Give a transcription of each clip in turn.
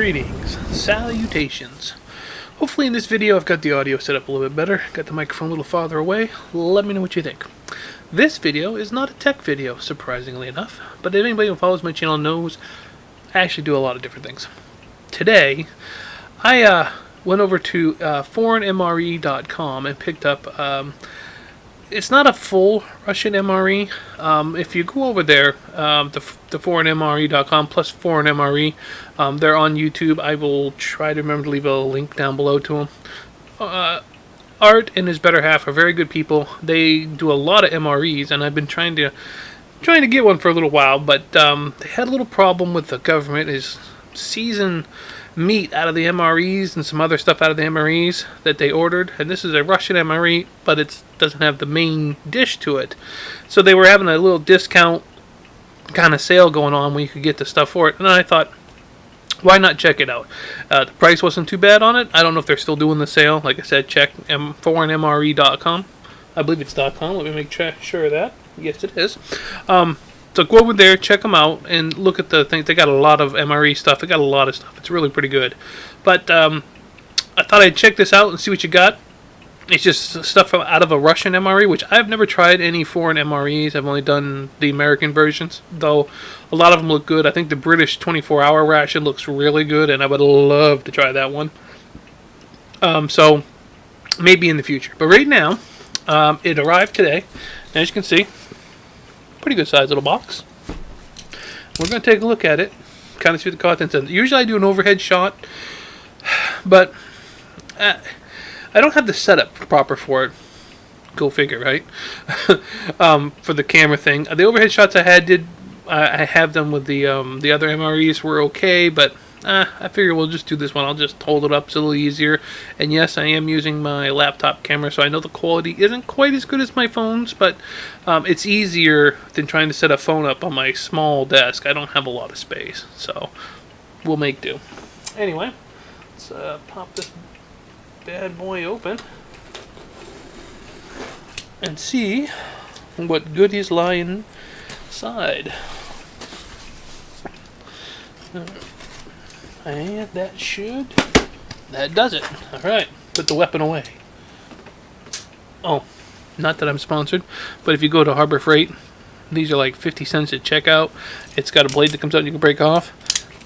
Greetings, salutations. Hopefully in this video I've got the audio set up a little bit better, got the microphone a little farther away. Let me know what you think. This video is not a tech video, surprisingly enough, but if anybody who follows my channel knows, I actually do a lot of different things. Today, I went over to ForeignMRE.com and picked up, it's not a full Russian MRE. If you go over there, the ForeignMRE.com plus ForeignMRE, they're on YouTube. I will try to remember to leave a link down below to them. Art and his better half are very good people. They do a lot of MREs, and I've been trying to get one for a little while, but they had a little problem with the government is seizing meat out of the MREs and some other stuff out of the MREs that they ordered, and this is a Russian MRE, but it doesn't have the main dish to it. So they were having a little discount kind of sale going on where you could get the stuff for it, and I thought, why not check it out? The price wasn't too bad on it. I don't know if they're still doing the sale. Like I said, check ForeignMRE.com. I believe it's .com. Let me make sure of that. Yes, it is. So go over there, check them out, and look at the things. They got a lot of MRE stuff. They got a lot of stuff. It's really pretty good. But I thought I'd check this out and see what you got. It's just stuff from out of a Russian MRE, which I've never tried any foreign MREs. I've only done the American versions, though a lot of them look good. I think the British 24-hour ration looks really good, and I would love to try that one. So maybe in the future. But right now, it arrived today. As you can see, pretty good size little box. We're going to take a look at it, kind of see what the contents is. Usually I do an overhead shot, but I don't have the setup proper for it. Go figure, right? For the camera thing. The overhead shots I had I have them with the other MREs were okay, but I figure we'll just do this one. I'll just hold it up, it's a little easier. And yes, I am using my laptop camera, so I know the quality isn't quite as good as my phone's, but it's easier than trying to set a phone up on my small desk. I don't have a lot of space, so we'll make do. Anyway, let's pop this bad boy open and see what goodies lie inside. And that does it. Alright, put the weapon away. Oh, not that I'm sponsored, but if you go to Harbor Freight, these are like 50 cents at checkout. It's got a blade that comes out and you can break off.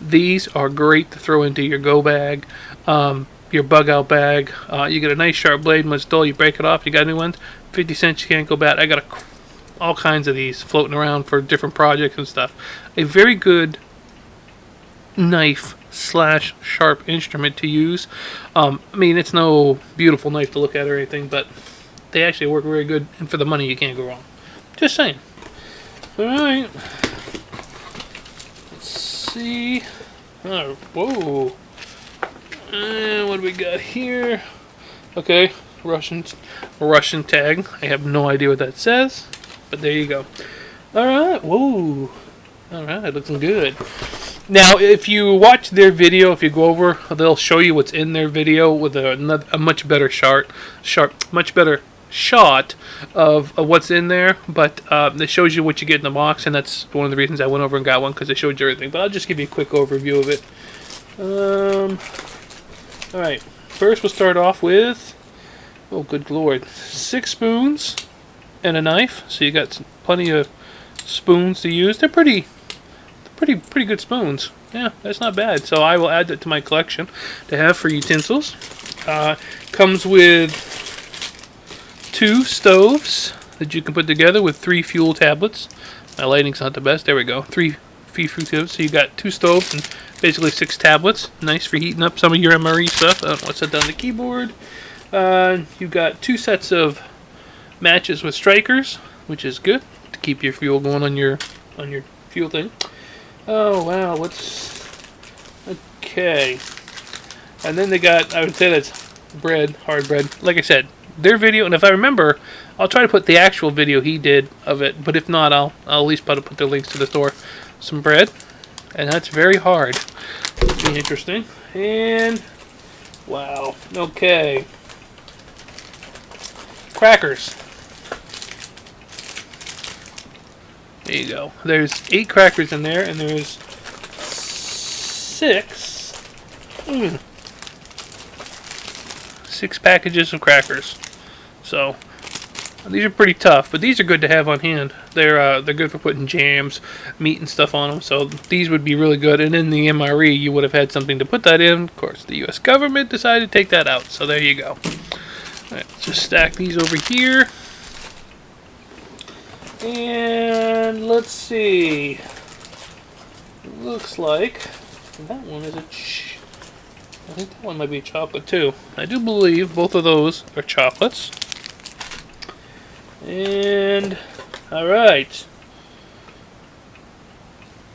These are great to throw into your go bag, your bug out bag. You get a nice sharp blade, when it's dull, you break it off. You got new ones, 50 cents, you can't go bad. I got all kinds of these floating around for different projects and stuff. A very good knife / sharp instrument to use. I mean, it's no beautiful knife to look at or anything, but they actually work very good, and for the money you can't go wrong. Just saying. Alright, let's see. Oh, whoa, and what do we got here? Okay, Russian tag. I have no idea what that says, but there you go. Alright, whoa, alright, looking good. Now, if you watch their video, if you go over, they'll show you what's in their video with a much better much better shot of what's in there. But it shows you what you get in the box, and that's one of the reasons I went over and got one, because they showed you everything. But I'll just give you a quick overview of it. All right, first we'll start off with, oh good lord, 6 spoons and a knife. So you got plenty of spoons to use. They're pretty good spoons. Yeah, that's not bad. So I will add that to my collection to have for utensils. Comes with 2 stoves that you can put together with 3 fuel tablets. My lighting's not the best. There we go. 3 fuel tablets. So you got 2 stoves and basically 6 tablets. Nice for heating up some of your MRE stuff. I don't know what's set down the keyboard. You got 2 sets of matches with strikers, which is good to keep your fuel going on your fuel thing. Oh wow, okay. And then they got, I would say that's bread, hard bread. Like I said, their video, and if I remember, I'll try to put the actual video he did of it, but if not, I'll at least put their links to the store. Some bread, and that's very hard. It'll be interesting. And wow, okay. Crackers. There you go. There's 8 crackers in there, and there's 6 Mm. 6 packages of crackers. So these are pretty tough, but these are good to have on hand. They're good for putting jams, meat, and stuff on them. So these would be really good. And in the MRE, you would have had something to put that in. Of course, the U.S. government decided to take that out. So there you go. All right, let's just stack these over here. And let's see. Looks like that one is I think that one might be chocolate too. I do believe both of those are chocolates. And alright.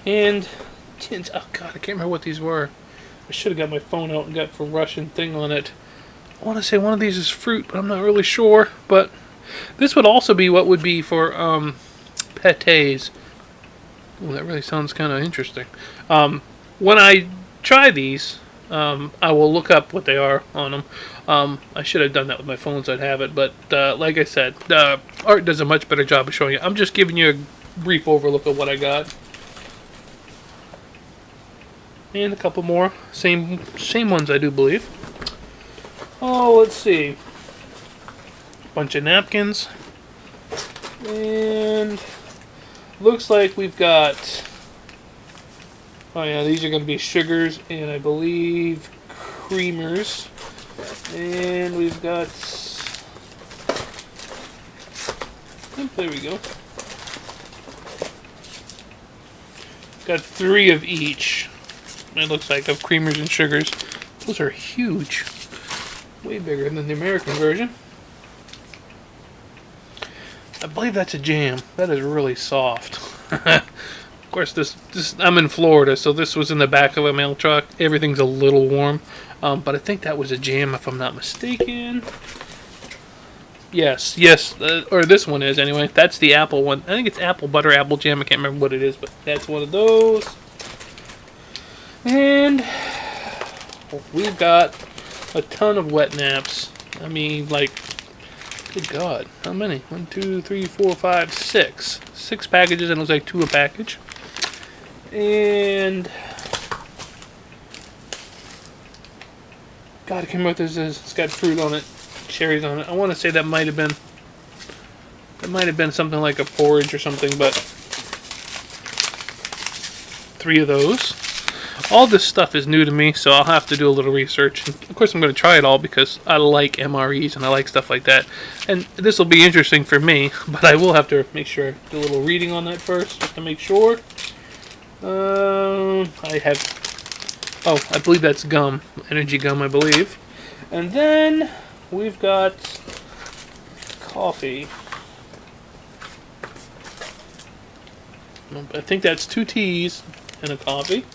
And tins. Oh god, I can't remember what these were. I should have got my phone out and got the Russian thing on it. I want to say one of these is fruit, but I'm not really sure. But this would also be what would be for pkgs. Ooh, that really sounds kind of interesting. When I try these, I will look up what they are on them. I should have done that with my phone so I'd have it, but like I said, Art does a much better job of showing you. I'm just giving you a brief overlook of what I got. And a couple more. Same ones, I do believe. Oh, let's see. Bunch of napkins. And looks like we've got... Oh yeah, these are going to be sugars and I believe creamers. And we've got... Oh, there we go. Got 3 of each. It looks like of creamers and sugars. Those are huge. Way bigger than the American version. I believe that's a jam. That is really soft. Of course, this I'm in Florida, so this was in the back of a mail truck. Everything's a little warm, but I think that was a jam, if I'm not mistaken. Yes, or this one is anyway. That's the apple one. I think it's apple butter, apple jam. I can't remember what it is, but that's one of those. And we've got a ton of wet naps. I mean, like, good God, how many? 1, 2, 3, 4, 5, 6. 6 packages, and it looks like 2 a package. And God, I can't remember what this is. It's got fruit on it, cherries on it. I want to say that might have been something like a porridge or something, but 3 of those. All this stuff is new to me, so I'll have to do a little research. And of course, I'm going to try it all because I like MREs and I like stuff like that. And this will be interesting for me, but I will have to make sure I do a little reading on that first, just to make sure. I believe that's gum. Energy gum, I believe. And then we've got coffee. I think that's 2 teas and a coffee.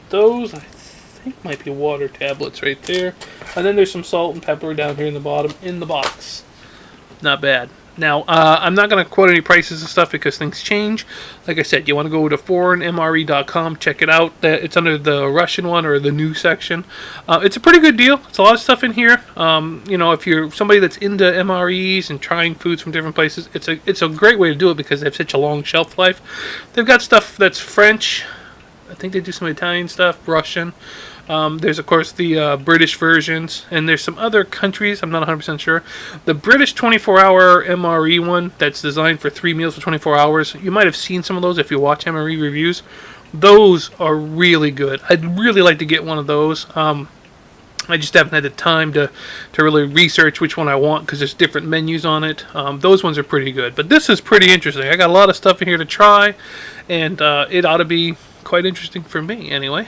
Those I think might be water tablets right there. And then there's some salt and pepper down here in the bottom in the box. Not bad. Now, I'm not going to quote any prices and stuff because things change. Like I said, you want to go to ForeignMRE.com, check it out. It's under the Russian one or the new section. It's a pretty good deal. It's a lot of stuff in here. You know, if you're somebody that's into MREs and trying foods from different places, it's a great way to do it because they have such a long shelf life. They've got stuff that's French. I think they do some Italian stuff, Russian. There's, of course, the British versions, and there's some other countries, I'm not 100% sure. The British 24-hour MRE one that's designed for 3 meals for 24 hours, you might have seen some of those if you watch MRE reviews. Those are really good. I'd really like to get one of those. I just haven't had the time to really research which one I want because there's different menus on it. Those ones are pretty good, but this is pretty interesting. I got a lot of stuff in here to try, and it ought to be quite interesting for me anyway.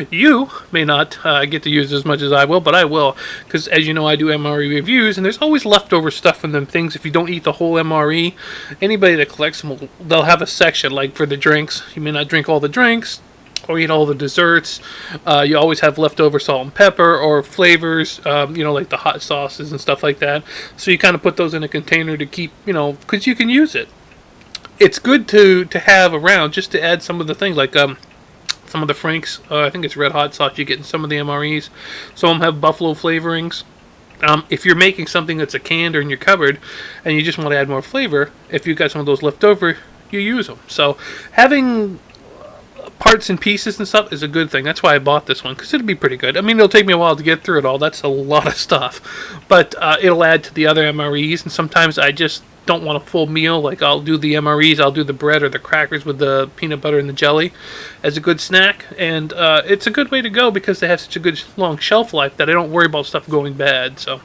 You may not get to use as much as I will, but I will, because as you know, I do MRE reviews, and there's always leftover stuff from them things if you don't eat the whole MRE. Anybody that collects them, they'll have a section like for the drinks. You may not drink all the drinks or eat all the desserts. You always have leftover salt and pepper or flavors, you know, like the hot sauces and stuff like that. So you kind of put those in a container to keep, you know, because you can use it. It's good to have around just to add some of the things like some of the Frank's. I think it's red hot sauce you get in some of the MREs. Some of them have buffalo flavorings. If you're making something that's a canned or in your cupboard and you just want to add more flavor, if you've got some of those left over, you use them. So having parts and pieces and stuff is a good thing. That's why I bought this one, because it'll be pretty good. I mean, it'll take me a while to get through it all. That's a lot of stuff. But it'll add to the other MREs, and sometimes I just don't want a full meal. Like, I'll do the MREs, I'll do the bread or the crackers with the peanut butter and the jelly as a good snack. And it's a good way to go because they have such a good long shelf life that I don't worry about stuff going bad. So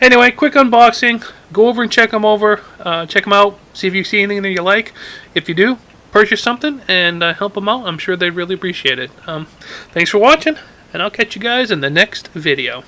anyway, quick unboxing. Go over and check them out. See if you see anything that you like. If you do, purchase something and help them out. I'm sure they'd really appreciate it. Thanks for watching, and I'll catch you guys in the next video.